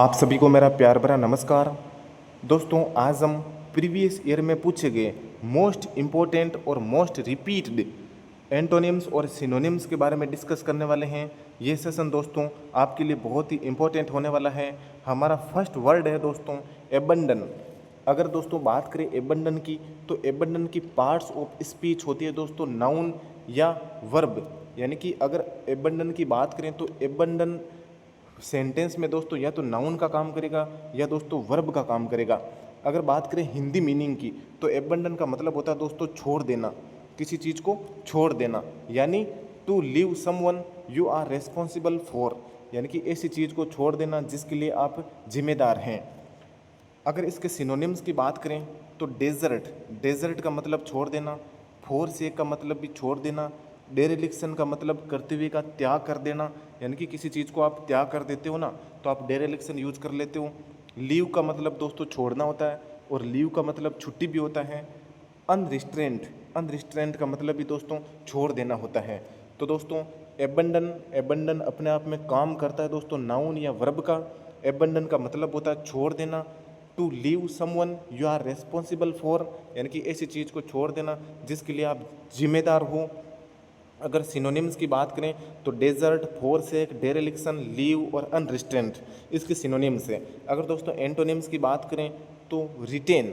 आप सभी को मेरा प्यार भरा नमस्कार। दोस्तों, आज हम प्रीवियस ईयर में पूछे गए मोस्ट इम्पोर्टेंट और मोस्ट रिपीटेड एंटोनिम्स और सिनोनिम्स के बारे में डिस्कस करने वाले हैं। ये सेशन दोस्तों आपके लिए बहुत ही इम्पोर्टेंट होने वाला है। हमारा फर्स्ट वर्ड है दोस्तों एबंडन। अगर दोस्तों बात करें एबंडन की, तो एबंडन की पार्ट्स ऑफ स्पीच होती है दोस्तों नाउन या वर्ब। यानी कि अगर एबंडन की बात करें तो एबंडन सेंटेंस में दोस्तों या तो नाउन का काम करेगा या दोस्तों वर्ब का काम करेगा। अगर बात करें हिंदी मीनिंग की, तो एबंडन का मतलब होता है दोस्तों छोड़ देना, किसी चीज़ को छोड़ देना, यानी to leave someone you are responsible for, यानी कि ऐसी चीज़ को छोड़ देना जिसके लिए आप जिम्मेदार हैं। अगर इसके सिनोनिम्स की बात करें तो डेजर्ट, डेजर्ट का मतलब छोड़ देना, फोरसेक का मतलब भी छोड़ देना, डेरेलिक्शन का मतलब कर्तव्य का त्याग कर देना, यानी कि किसी चीज़ को आप त्याग कर देते हो ना तो आप डेरेलिक्शन यूज कर लेते हो। लीव का मतलब दोस्तों छोड़ना होता है और लीव का मतलब छुट्टी भी होता है। अनरिस्ट्रेंट, अनरिस्ट्रेंट का मतलब भी दोस्तों छोड़ देना होता है। तो दोस्तों एबंडन, एबंडन अपने आप में काम करता है दोस्तों नाउन या वर्ब का। एबंडन का मतलब होता है छोड़ देना, to leave someone you are responsible for, यानी कि ऐसी चीज़ को छोड़ देना जिसके लिए आप जिम्मेदार हो। अगर सिनोनिम्स की बात करें तो डेजर्ट, फोरसेक, डेरेलिक्शन, लीव और अनरिस्ट्रेंट इसके सिनोनिम्स है। अगर दोस्तों एंटोनिम्स की बात करें तो रिटेन,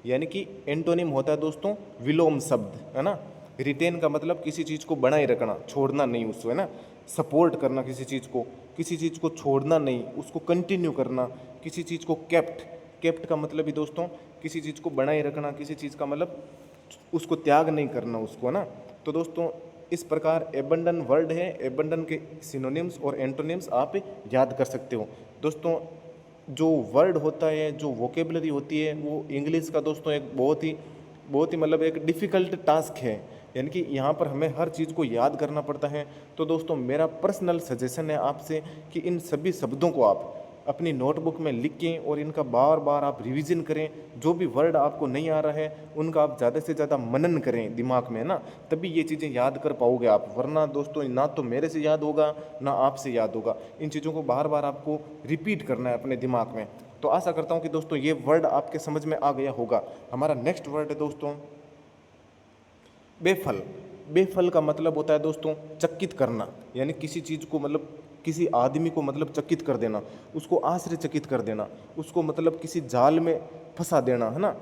यानी कि एंटोनिम होता है दोस्तों विलोम शब्द, है ना। रिटेन का मतलब किसी चीज़ को बनाए रखना, छोड़ना नहीं उसको, है ना। सपोर्ट करना किसी चीज़ को, किसी चीज़ को छोड़ना नहीं, उसको कंटिन्यू करना। किसी चीज़ को केप्ट, केप्ट का मतलब भी दोस्तों किसी चीज़ को बनाए रखना, किसी चीज़ का मतलब उसको त्याग नहीं करना उसको, है ना। तो दोस्तों इस प्रकार एबंडन वर्ड है, एबंडन के सिनोनिम्स और एंटोनिम्स आप याद कर सकते हो। दोस्तों जो वर्ड होता है, जो वोकेबलरी होती है, वो इंग्लिश का दोस्तों एक बहुत ही मतलब एक डिफ़िकल्ट टास्क है, यानी कि यहाँ पर हमें हर चीज़ को याद करना पड़ता है। तो दोस्तों मेरा पर्सनल सजेशन है आपसे कि इन सभी शब्दों को आप अपनी नोटबुक में लिख के और इनका बार बार आप रिवीजन करें। जो भी वर्ड आपको नहीं आ रहा है उनका आप ज़्यादा से ज़्यादा मनन करें दिमाग में, ना, तभी ये चीज़ें याद कर पाओगे आप। वरना दोस्तों ना तो मेरे से याद होगा ना आपसे याद होगा। इन चीज़ों को बार बार आपको रिपीट करना है अपने दिमाग में। तो आशा करता हूँ कि दोस्तों ये वर्ड आपके समझ में आ गया होगा। हमारा नेक्स्ट वर्ड है दोस्तों बेफल। बेफल का मतलब होता है दोस्तों चकित करना, यानी किसी चीज़ को मतलब किसी आदमी को मतलब चकित कर देना, उसको आश्चर्यचकित कर देना, उसको मतलब किसी जाल में फंसा देना, है ना।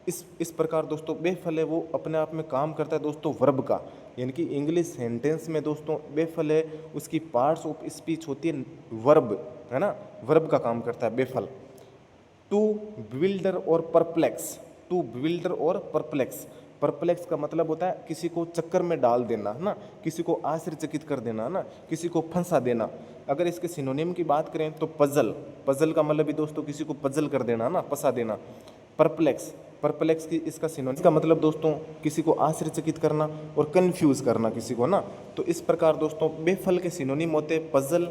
इस प्रकार दोस्तों बेफल है वो अपने आप में काम करता है दोस्तों वर्ब का, यानी कि इंग्लिश सेंटेंस में दोस्तों बेफल है उसकी पार्ट्स ऑफ स्पीच होती है वर्ब, है ना। वर्ब का काम करता है बेफल। टू बिविल्डर और परप्लेक्स, टू बिविल्डर और परप्लेक्स, परप्लेक्स का मतलब होता है किसी को चक्कर में डाल देना, है ना, किसी को आश्चर्यचकित कर देना, है ना, किसी को फंसा देना। अगर इसके सिनोनिम की बात करें तो पजल, पजल का मतलब भी दोस्तों किसी को पजल कर देना, ना, फंसा देना। परप्लेक्स, परप्लेक्स की इसका सिनोनिम का मतलब दोस्तों किसी को आश्चर्यचकित करना और कंफ्यूज करना किसी को, ना। तो इस प्रकार दोस्तों बेफल के सिनोनिम होते हैं पजल,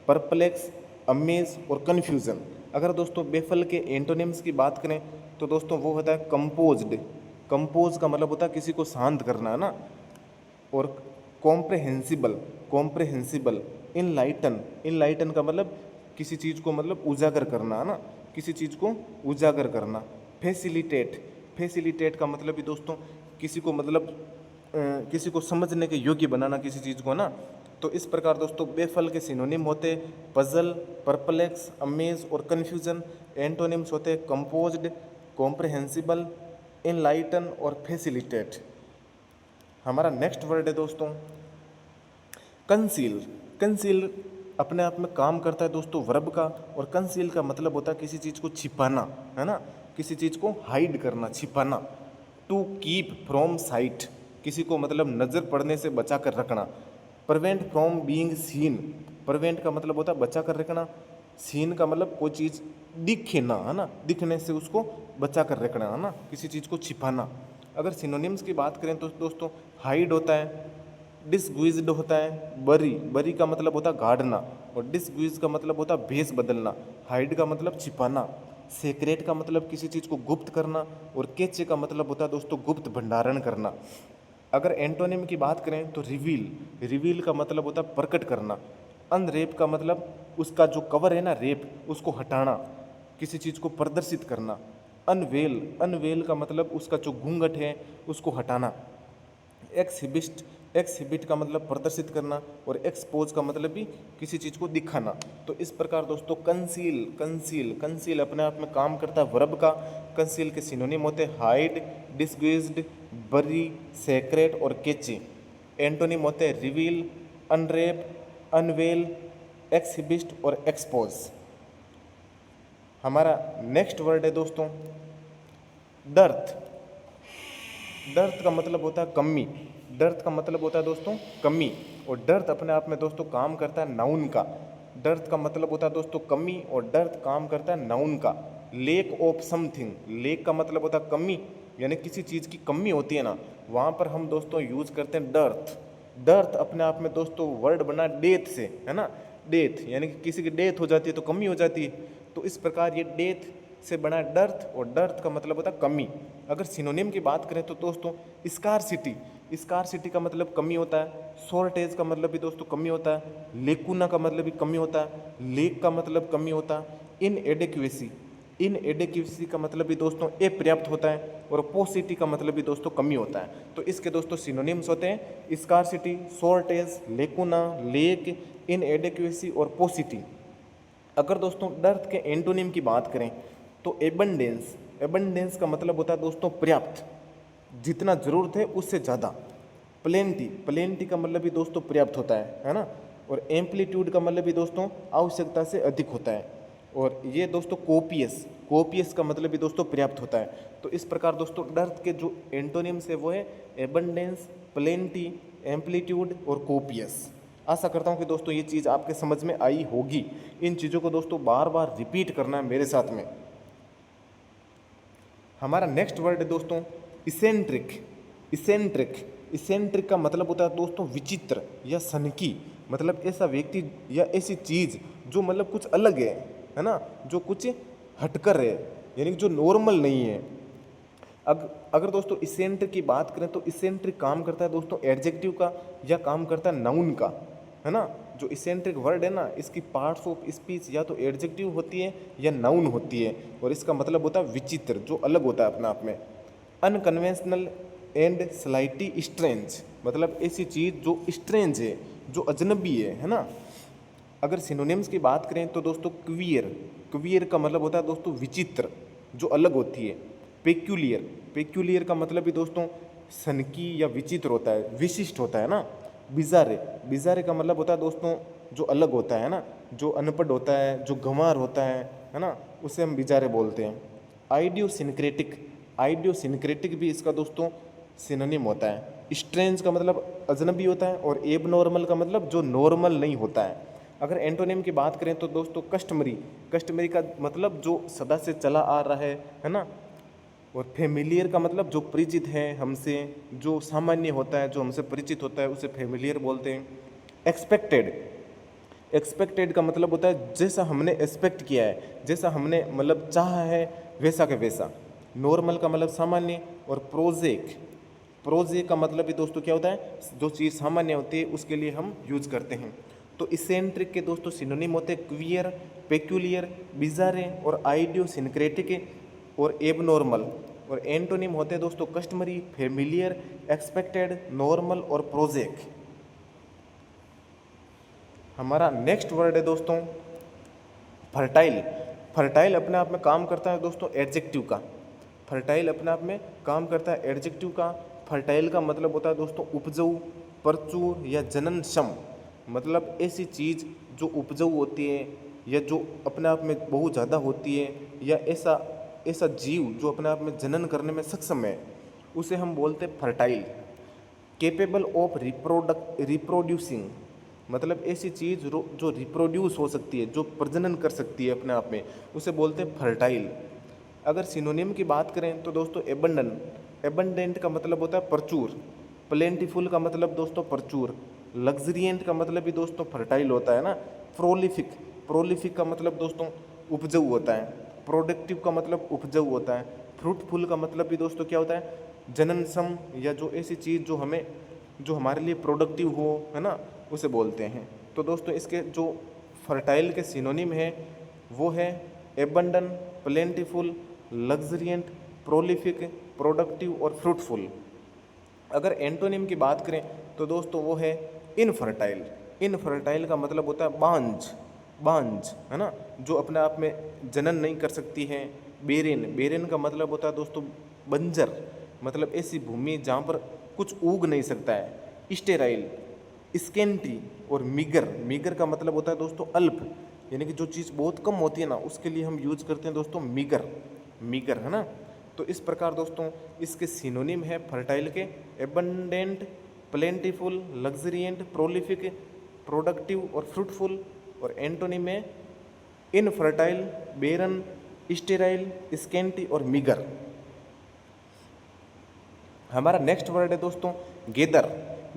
परप्लेक्स, अमेज और कन्फ्यूज़न। अगर दोस्तों बेफल के एंटोनिम्स की बात करें तो दोस्तों वो होता है कंपोज्ड, कंपोज का मतलब होता है किसी को शांत करना, है ना। और कॉम्प्रहेंसिबल, कॉम्प्रहेंसिबल, इनलाइटन, इनलाइटन का मतलब किसी चीज़ को मतलब उजागर करना, है ना, किसी चीज़ को उजागर करना। फैसिलिटेट, फैसिलिटेट का मतलब भी दोस्तों किसी को मतलब किसी को समझने के योग्य बनाना किसी चीज़ को, ना। तो इस प्रकार दोस्तों बेफल के सिनोनिम होते पजल, परप्लेक्स, अमेज और कन्फ्यूजन। एंटोनिम्स होते कंपोज्ड, कॉम्प्रहेंसिबल, इनलाइटन और फैसिलिटेट। हमारा नेक्स्ट वर्ड है दोस्तों कंसील। कंसील अपने आप में काम करता है दोस्तों वर्ब का, और कंसील का मतलब होता है किसी चीज़ को छिपाना, है ना, किसी चीज़ को हाइड करना, छिपाना। टू कीप फ्रॉम साइट, किसी को मतलब नज़र पड़ने से बचा कर रखना। Prevent from being seen, prevent का मतलब होता है बचा कर रखना, सीन का मतलब कोई चीज़ दिखे ना, है ना, दिखने से उसको बचा कर रखना, है ना, किसी चीज़ को छिपाना। अगर सिनोनिम्स की बात करें तो दोस्तों हाइड होता है, डिसग्वीज्ड होता है, बरी, बरी का मतलब होता है गाड़ना, और डिसग्वीज का मतलब होता है भेस बदलना। हाइड का मतलब छिपाना, सेक्रेट का मतलब किसी चीज़ को गुप्त करना, और केचे का मतलब होता है दोस्तों गुप्त भंडारण करना। अगर एंटोनिम की बात करें तो रिवील, रिवील का मतलब होता है प्रकट करना। अनरेप का मतलब उसका जो कवर है ना, रेप, उसको हटाना, किसी चीज़ को प्रदर्शित करना। अनवेल, अनवेल का मतलब उसका जो घूंघट है उसको हटाना। एक्सहिबिट, एक्सहिबिट का मतलब प्रदर्शित करना, और एक्सपोज का मतलब भी किसी चीज़ को दिखाना। तो इस प्रकार दोस्तों कंसील, कंसील, कंसील अपने आप में काम करता है वर्ब का। कंसील के सिनोनिम होते हैं हाइड, डिस्गुइज्ड, बरी, सेक्रेट और केची। एंटोनिम होते हैं रिवील, अनरेप, अनवेल, एक्सहिबिट और एक्सपोज। हमारा नेक्स्ट वर्ड है दोस्तों डर्थ। डर्थ का मतलब होता है कमी। डर्थ का मतलब होता है दोस्तों कमी, और डर्थ अपने आप में दोस्तों काम करता है नाउन का। डर्थ का मतलब होता है दोस्तों कमी, और डर्थ काम करता है नाउन का। लेक ऑफ समथिंग, लेक का मतलब होता है कमी, यानी किसी चीज़ की कमी होती है ना, वहाँ पर हम दोस्तों यूज करते हैं डर्थ। डर्थ अपने आप में दोस्तों वर्ड बना डेथ से, है ना, डेथ, यानी कि किसी की डेथ हो जाती है तो कमी हो जाती है। तो इस प्रकार ये डेथ से बना डर्थ, और डर्थ का मतलब होता है कमी। अगर सिनोनिम की बात करें तो दोस्तों स्कारसिटी, स्कारसिटी का मतलब कमी होता है। शॉर्टेज का मतलब भी दोस्तों कमी होता है। लेकुना का मतलब भी कमी होता है। लेक का मतलब कमी होता है। इनएडेक्वेसी, इनएडेक्वेसी का मतलब भी दोस्तों अपर्याप्त होता है, और पोसिटी का मतलब भी दोस्तों कमी होता है। तो इसके दोस्तों सिनोनिम्स होते हैं स्कारसिटी, शॉर्टेज, लेकुना, लेक, इनएडेक्वेसी और पोसिटी। अगर दोस्तों डर्थ के एंटोनिम की बात करें तो एबंडेंस, एबंडेंस का मतलब होता है दोस्तों पर्याप्त, जितना ज़रूरत है उससे ज़्यादा। प्लेंटी, प्लेंटी का मतलब भी दोस्तों पर्याप्त होता है ना। और एम्पलीट्यूड का मतलब भी दोस्तों आवश्यकता से अधिक होता है। और ये दोस्तों कोपियस, कोपियस का मतलब भी दोस्तों पर्याप्त होता है। तो इस प्रकार दोस्तों डर्थ के जो एंटोनिम्स है वो है एबंडेंस, प्लेंटी, एम्पलीट्यूड और कोपियस। आशा करता हूँ कि दोस्तों ये चीज़ आपके समझ में आई होगी। इन चीज़ों को दोस्तों बार बार रिपीट करना है मेरे साथ में। हमारा नेक्स्ट वर्ड है दोस्तों इसेंट्रिक। इसेंट्रिक, इसेंट्रिक का मतलब होता है दोस्तों विचित्र या सनकी, मतलब ऐसा व्यक्ति या ऐसी चीज़ जो मतलब कुछ अलग है ना, जो कुछ हटकर है, यानी कि जो नॉर्मल नहीं है। अगर दोस्तों इसेंट्रिक की बात करें तो इसेंट्रिक काम करता है दोस्तों एडजेक्टिव का, या काम करता है नाउन का, है ना। जो इसेंट्रिक वर्ड है ना, इसकी पार्ट्स ऑफ स्पीच या तो एडजेक्टिव होती है या नाउन होती है, और इसका मतलब होता है विचित्र, जो अलग होता है अपने आप में। अनकन्वेंशनल एंड स्लाइटली स्ट्रेंज, मतलब ऐसी चीज़ जो स्ट्रेंज है, जो अजनबी है ना। अगर सिनोनिम्स की बात करें तो दोस्तों क्वियर, क्वियर का मतलब होता है दोस्तों विचित्र, जो अलग होती है। पेक्यूलियर, पेक्यूलियर का मतलब भी दोस्तों सनकी या विचित्र होता है, विशिष्ट होता है ना। बिजारे, बिजारे का मतलब होता है दोस्तों जो अलग होता है ना, जो अनपढ़ होता है, जो गंवार होता है ना, उसे हम बिजारे बोलते हैं। आइडियोसिनक्रेटिक, आइडियोसिनक्रेटिक भी इसका दोस्तों सिनोनिम होता है। स्ट्रेंज का मतलब अजनबी होता है, और एबनॉर्मल का मतलब जो नॉर्मल नहीं होता है। अगर एंटोनिम की बात करें तो दोस्तों कस्टमरी, कस्टमरी का मतलब जो सदा से चला आ रहा है ना। और फेमिलियर का मतलब जो परिचित है हमसे, जो सामान्य होता है, जो हमसे परिचित होता है, उसे फेमिलियर बोलते हैं। एक्सपेक्टेड, एक्सपेक्टेड का मतलब होता है जैसा हमने एक्सपेक्ट किया है, जैसा हमने मतलब चाहा है वैसा का वैसा। नॉर्मल का मतलब सामान्य। और प्रोजेक, प्रोजेक का मतलब भी दोस्तों क्या होता है, जो चीज़ सामान्य होती है उसके लिए हम यूज करते हैं। तो इसेंट्रिक के दोस्तों सिनोनिम होते हैं क्वियर, पेक्यूलियर, बिजारे और आइडियोसिनक्रेटिक और एबनॉर्मल। और एंटोनिम होते हैं दोस्तों कस्टमरी, फेमिलियर, एक्सपेक्टेड, नॉर्मल और प्रोजेक। हमारा नेक्स्ट वर्ड है दोस्तों फर्टाइल। फर्टाइल अपने आप में काम करता है दोस्तों एडजेक्टिव का। फर्टाइल अपने आप में काम करता है एडजेक्टिव का। फर्टाइल का मतलब होता है दोस्तों उपजाऊ, प्रचुर या जननक्षम, मतलब ऐसी चीज़ जो उपजाऊ होती है, या जो अपने आप में बहुत ज़्यादा होती है, या ऐसा ऐसा जीव जो अपने आप में जनन करने में सक्षम है, उसे हम बोलते हैं फर्टाइल। केपेबल ऑफ रिप्रोड्यूसिंग, मतलब ऐसी चीज़ जो रिप्रोड्यूस हो सकती है, जो प्रजनन कर सकती है अपने आप में, उसे बोलते हैं फर्टाइल। अगर सिनोनिम की बात करें तो दोस्तों एबंडन, एबंडेंट का मतलब होता है प्रचुर। प्लेंटीफुल का मतलब दोस्तों प्रचुर। लग्जरियंट का मतलब भी दोस्तों फर्टाइल होता है ना। प्रोलिफिक, प्रोलिफिक का मतलब दोस्तों उपजाऊ होता है। प्रोडक्टिव का मतलब उपजाऊ होता है। फ्रूटफुल का मतलब भी दोस्तों क्या होता है, जननक्षम, या जो ऐसी चीज़ जो हमें, जो हमारे लिए प्रोडक्टिव हो, है ना, उसे बोलते हैं। तो दोस्तों इसके जो फर्टाइल के सिनोनिम है वो है एबंडन, प्लेंटीफुल, लग्जरियंट, प्रोलिफिक, प्रोडक्टिव और फ्रूटफुल। अगर एंटोनिम की बात करें तो दोस्तों वो है इनफर्टाइल। इनफर्टाइल का मतलब होता है बांझ, बांझ है ना, जो अपने आप में जनन नहीं कर सकती है। बेरेन, बेरेन का मतलब होता है दोस्तों बंजर, मतलब ऐसी भूमि जहाँ पर कुछ उग नहीं सकता है। स्टेराइल, स्केंटी और मीगर, मीगर का मतलब होता है दोस्तों अल्प, यानी कि जो चीज़ बहुत कम होती है ना उसके लिए हम यूज करते हैं दोस्तों मीगर, मीगर है ना। तो इस प्रकार दोस्तों इसके सिनोनिम है फर्टाइल के एबंडेंट, प्लेंटीफुल, लग्जरियंट, प्रोलिफिक, प्रोडक्टिव और फ्रूटफुल। और एंटोनिम है इनफर्टाइल, बेरन, स्टेराइल, स्केंटी और मीगर। हमारा नेक्स्ट वर्ड है दोस्तों गेदर।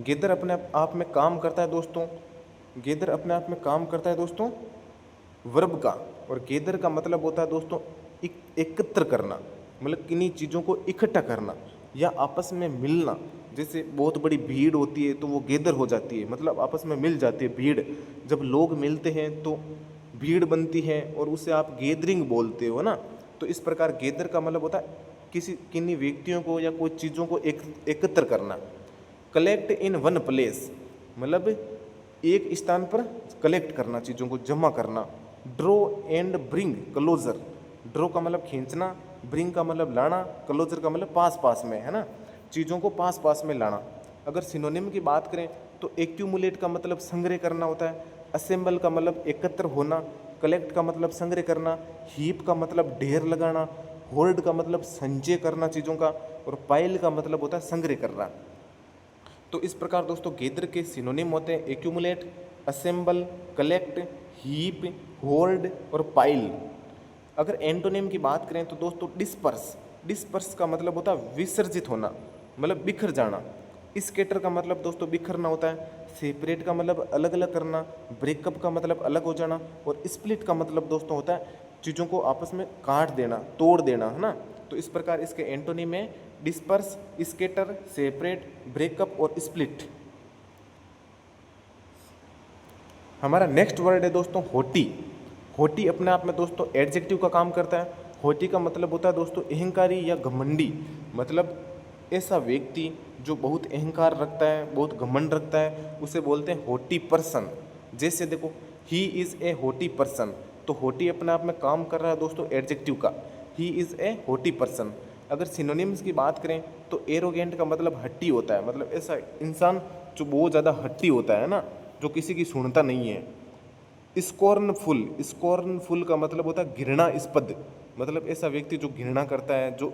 गेदर अपने आप में काम करता है दोस्तों, गेदर अपने आप में काम करता है दोस्तों वर्ब का। और गेदर का मतलब होता है दोस्तों एकत्र करना, मतलब किन्हीं चीज़ों को इकट्ठा करना या आपस में मिलना। जैसे बहुत बड़ी भीड़ होती है तो वो गेदर हो जाती है, मतलब आपस में मिल जाती है भीड़। जब लोग मिलते हैं तो भीड़ बनती है और उसे आप गैदरिंग बोलते हो ना। तो इस प्रकार गेदर का मतलब होता है किन्हीं व्यक्तियों को या कुछ चीज़ों को एकत्र करना। कलेक्ट इन वन प्लेस, मतलब एक स्थान पर कलेक्ट करना, चीज़ों को जमा करना। Draw and bring closer, draw का मतलब खींचना, ब्रिंग का मतलब लाना, क्लोजर का मतलब पास पास में है ना, चीज़ों को पास पास में लाना। अगर सिनोनिम की बात करें तो एक्यूमुलेट का मतलब संग्रह करना होता है, असेंबल का मतलब एकत्र होना, कलेक्ट का मतलब संग्रह करना, हीप का मतलब ढेर लगाना, होल्ड का मतलब संचय करना चीज़ों का, और पाइल का मतलब होता है संग्रह करना। तो इस प्रकार दोस्तों गेदर के सिनोनिम होते हैं accumulate, assemble, collect, heap, hold और पाइल। अगर एंटोनिम की बात करें तो दोस्तों डिस्पर्स, डिस्पर्स का मतलब होता है विसर्जित होना, मतलब बिखर जाना। स्कैटर का मतलब दोस्तों बिखरना होता है। सेपरेट का मतलब अलग अलग करना, ब्रेकअप का मतलब अलग हो जाना, और स्प्लिट का मतलब दोस्तों होता है चीज़ों को आपस में काट देना, तोड़ देना है ना। तो इस प्रकार इसके एंटोनिम में डिस्पर्स, स्कैटर, सेपरेट, ब्रेकअप और स्प्लिट। हमारा नेक्स्ट वर्ड है दोस्तों होटी। होटी अपने आप में दोस्तों एडजेक्टिव का काम करता है। होटी का मतलब होता है दोस्तों अहंकारी या घमंडी, मतलब ऐसा व्यक्ति जो बहुत अहंकार रखता है, बहुत घमंड रखता है, उसे बोलते हैं होटी पर्सन। जैसे देखो ही इज़ ए होटी पर्सन, तो होटी अपने आप में काम कर रहा है दोस्तों एडजेक्टिव का, ही इज़ ए होटी पर्सन। अगर सिनोनिम्स की बात करें तो एरोगेंट का मतलब हट्टी होता है, मतलब ऐसा इंसान जो बहुत ज़्यादा हट्टी होता है ना, जो किसी की सुनता नहीं है। स्कॉर्नफुल, स्कॉर्नफुल का मतलब होता है घृणास्पद, मतलब ऐसा व्यक्ति जो घृणा करता है, जो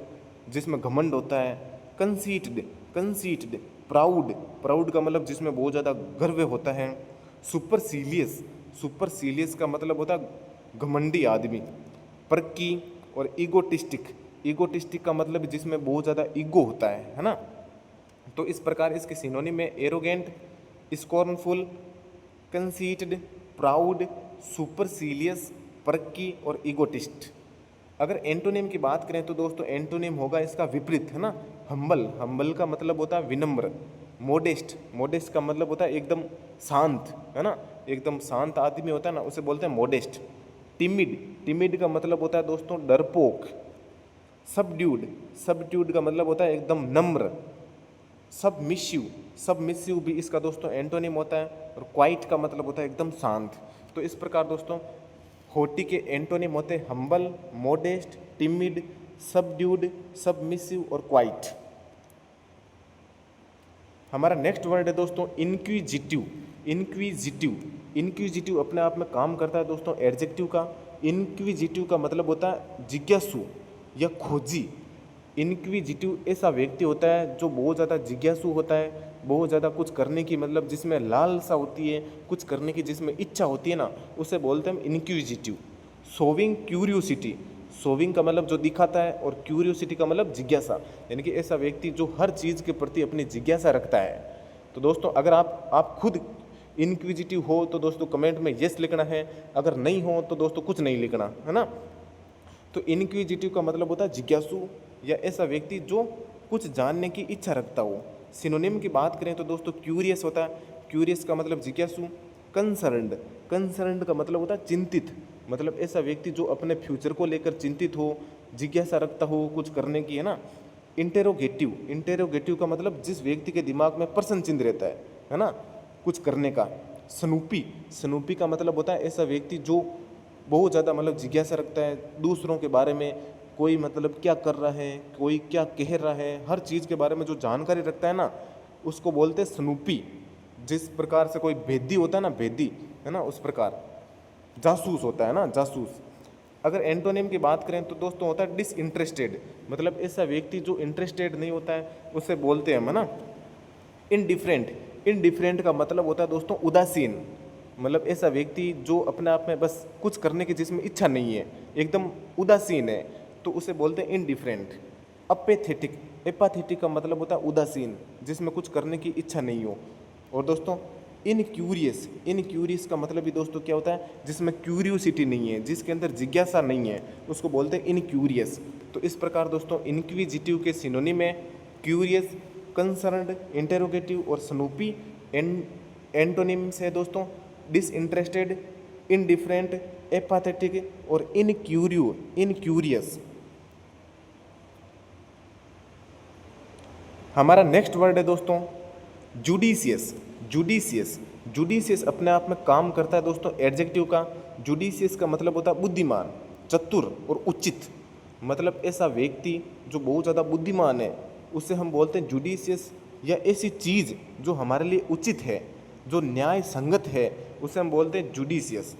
जिसमें घमंड होता है। कंसीट्ड, कंसीट्ड, प्राउड, प्राउड का मतलब जिसमें बहुत ज़्यादा गर्व होता है। सुपरसीलियस, सुपरसीलियस का मतलब होता है घमंडी आदमी। पर्की और ईगोटिस्टिक, ईगोटिस्टिक का मतलब जिसमें बहुत ज़्यादा ईगो होता है ना। तो इस प्रकार इसके सिनोनिम में एरोगेंट, स्कॉर्नफुल, कंसीट्ड, प्राउड, सुपरसीलियस, पर्की और ईगोटिस्ट। अगर एंटोनिम की बात करें तो दोस्तों एंटोनिम होगा इसका विपरीत है ना। हम्बल, हम्बल का मतलब होता है विनम्र। मोडेस्ट, मोडेस्ट का मतलब होता है एकदम शांत है ना, एकदम शांत आदमी होता है ना, उसे बोलते हैं मोडेस्ट। टिमिड, टिमिड का मतलब होता है दोस्तों डरपोक। सबड्यूड, सबड्यूड का मतलब होता है एकदम नम्र। सबमिसिव, सबमिसिव भी इसका दोस्तों एंटोनिम होता है। और क्वाइट का मतलब होता है एकदम शांत। तो इस प्रकार दोस्तों होटी के एंटोनिम होते हैं humble, modest, timid, subdued, submissive और क्वाइट। हमारा नेक्स्ट वर्ड है दोस्तों इनक्विजिटिव। इनक्विजिटिव, इनक्विजिटिव अपने आप में काम करता है दोस्तों एडजेक्टिव का। इनक्विजिटिव का मतलब होता है जिज्ञासु या खोजी। इनक्विजिटिव ऐसा व्यक्ति होता है जो बहुत ज़्यादा जिज्ञासु होता है, बहुत ज़्यादा कुछ करने की, मतलब जिसमें लालसा होती है, कुछ करने की जिसमें इच्छा होती है ना, उसे बोलते हैं इनक्विजिटिव। सोविंग क्यूरियोसिटी, सोविंग का मतलब जो दिखाता है, और क्यूरियोसिटी का मतलब जिज्ञासा, यानी कि ऐसा व्यक्ति जो हर चीज़ के प्रति अपनी जिज्ञासा रखता है। तो दोस्तों अगर आप खुद इनक्विजिटिव हो तो दोस्तों कमेंट में यस लिखना है, अगर नहीं हो तो दोस्तों कुछ नहीं लिखना है ना। तो इनक्विजिटिव का मतलब होता है जिज्ञासु या ऐसा व्यक्ति जो कुछ जानने की इच्छा रखता हो। सिनोनिम की बात करें तो दोस्तों क्यूरियस होता है, क्यूरियस का मतलब जिज्ञासु। कंसर्न्ड, कंसर्न्ड का मतलब होता है चिंतित, मतलब ऐसा व्यक्ति जो अपने फ्यूचर को लेकर चिंतित हो, जिज्ञासा रखता हो कुछ करने की, है ना। इंटेरोगेटिव, इंटेरोगेटिव का मतलब जिस व्यक्ति के दिमाग में प्रश्न चिन्ह रहता है ना, कुछ करने का। स्नूपी, स्नूपी का मतलब होता है ऐसा व्यक्ति जो बहुत ज़्यादा मतलब जिज्ञासा रखता है दूसरों के बारे में, कोई मतलब क्या कर रहा है, कोई क्या कह रहा है, हर चीज़ के बारे में जो जानकारी रखता है ना, उसको बोलते हैं स्नूपी। जिस प्रकार से कोई भेदी होता है ना, भेदी, है ना, उस प्रकार जासूस होता है ना, जासूस। अगर एंटोनिम की बात करें तो दोस्तों होता है डिसइंटरेस्टेड, मतलब ऐसा व्यक्ति जो इंटरेस्टेड नहीं होता है, उसे बोलते हैं हम, है ना, इनडिफरेंट। इनडिफरेंट का मतलब होता है दोस्तों उदासीन, मतलब ऐसा व्यक्ति जो अपने आप में बस कुछ करने की जिसमें इच्छा नहीं है, एकदम उदासीन है, तो उसे बोलते हैं इनडिफरेंट। अपेथेटिक, एपाथेटिक का मतलब होता है उदासीन, जिसमें कुछ करने की इच्छा नहीं हो। और दोस्तों इनक्यूरियस, इनक्यूरियस का मतलब भी दोस्तों क्या होता है, जिसमें क्यूरियोसिटी नहीं है, जिसके अंदर जिज्ञासा नहीं है, उसको बोलते हैं इनक्यूरियस। तो इस प्रकार दोस्तों इनक्विजिटिव के सिनोनिम है क्यूरियस, कंसर्न्ड, इंटेरोगेटिव और स्नूपी। एंटोनिम्स है दोस्तों डिसइंटरेस्टेड, इनडिफरेंट, एपाथेटिक और इनक्यूरियस। हमारा नेक्स्ट वर्ड है दोस्तों जुडिशियस। जुडिशियस, जुडिशियस अपने आप में काम करता है दोस्तों एडजेक्टिव का। जुडिशियस का मतलब होता है बुद्धिमान, चतुर और उचित, मतलब ऐसा व्यक्ति जो बहुत ज़्यादा बुद्धिमान है उसे हम बोलते हैं जुडिशियस। या ऐसी चीज़ जो हमारे लिए उचित है, जो न्याय संगत है, उसे हम बोलते हैं जुडिशियस।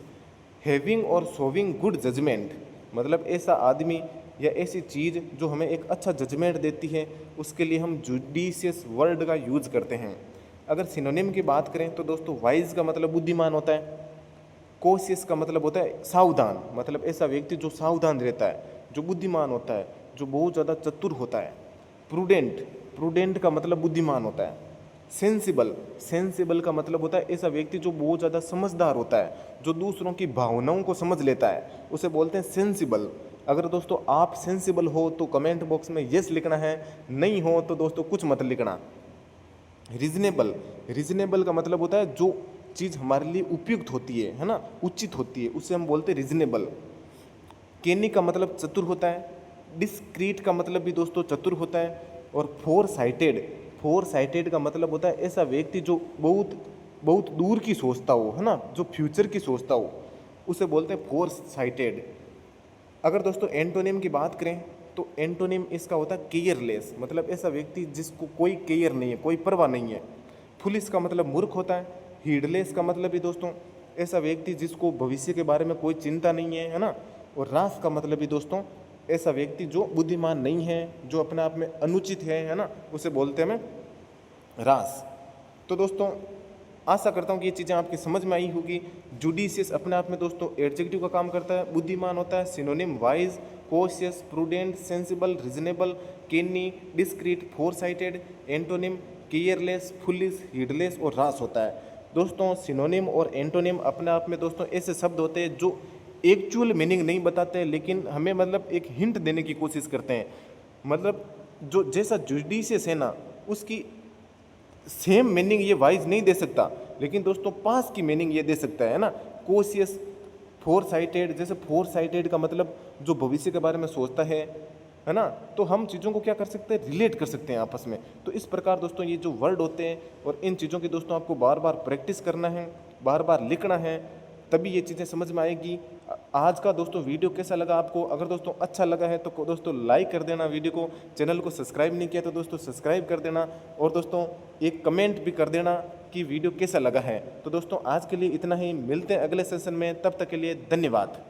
हैविंग और शोविंग गुड जजमेंट, मतलब ऐसा आदमी या ऐसी चीज़ जो हमें एक अच्छा जजमेंट देती है, उसके लिए हम जुडिशियस वर्ड का यूज करते हैं। अगर सिनोनिम की बात करें तो दोस्तों वाइज का मतलब बुद्धिमान होता है, कॉशियस का मतलब होता है सावधान, मतलब ऐसा व्यक्ति जो सावधान रहता है, जो बुद्धिमान होता है, जो बहुत ज़्यादा चतुर होता है। प्रूडेंट, प्रूडेंट का मतलब बुद्धिमान होता है। सेंसिबल, सेंसिबल का मतलब होता है ऐसा व्यक्ति जो बहुत ज़्यादा समझदार होता है, जो दूसरों की भावनाओं को समझ लेता है, उसे बोलते हैं सेंसिबल। अगर दोस्तों आप सेंसिबल हो तो कमेंट बॉक्स में यस लिखना है, नहीं हो तो दोस्तों कुछ मत लिखना। रीजनेबल, रीजनेबल का मतलब होता है जो चीज़ हमारे लिए उपयुक्त होती है ना, उचित होती है, उसे हम बोलते हैं रीजनेबल। केनी का मतलब चतुर होता है। डिस्क्रीट का मतलब भी दोस्तों चतुर होता है। और फोर साइटेड, फोर साइटेड का मतलब होता है ऐसा व्यक्ति जो बहुत बहुत दूर की सोचता हो, है ना, जो फ्यूचर की सोचता हो, उसे बोलते हैं फोर साइटेड। अगर दोस्तों एंटोनिम की बात करें तो एंटोनिम इसका होता है केयरलेस, मतलब ऐसा व्यक्ति जिसको कोई केयर नहीं है, कोई परवाह नहीं है। फुलिश का मतलब मूर्ख होता है। हीडलेस का मतलब भी दोस्तों ऐसा व्यक्ति जिसको भविष्य के बारे में कोई चिंता नहीं है ना। और रास का मतलब भी दोस्तों ऐसा व्यक्ति जो बुद्धिमान नहीं है, जो अपने आप में अनुचित है ना, उसे बोलते हैं हमें रास। तो दोस्तों आशा करता हूँ कि ये चीज़ें आपकी समझ में आई होगी। जुडिशियस अपने आप में दोस्तों एडजेक्टिव का काम करता है, बुद्धिमान होता है। Synonym wise, cautious, prudent, sensible, reasonable, canny, discreet, foresighted. Antonym careless, foolish, heedless और रास होता है। दोस्तों सिनोनिम और एंटोनिम अपने आप में दोस्तों ऐसे शब्द होते हैं जो एक्चुअल मीनिंग नहीं बताते, लेकिन हमें मतलब एक हिंट देने की कोशिश करते हैं। मतलब जो जैसा जुडिशियस है ना, उसकी सेम मीनिंग ये वाइज नहीं दे सकता, लेकिन दोस्तों पास की मीनिंग ये दे सकता है ना। कॉशियस, फोर साइटेड, जैसे फोर साइटेड का मतलब जो भविष्य के बारे में सोचता है ना, तो हम चीज़ों को क्या कर सकते हैं, रिलेट कर सकते हैं आपस में। तो इस प्रकार दोस्तों ये जो वर्ड होते हैं और इन चीज़ों की दोस्तों आपको बार बार प्रैक्टिस करना है, बार बार लिखना है, तभी ये चीज़ें समझ में आएगी। आज का दोस्तों वीडियो कैसा लगा आपको? अगर दोस्तों अच्छा लगा है तो दोस्तों लाइक कर देना वीडियो को। चैनल को सब्सक्राइब नहीं किया तो दोस्तों सब्सक्राइब कर देना, और दोस्तों एक कमेंट भी कर देना कि वीडियो कैसा लगा है। तो दोस्तों आज के लिए इतना ही, मिलते हैं अगले सेशन में, तब तक के लिए धन्यवाद।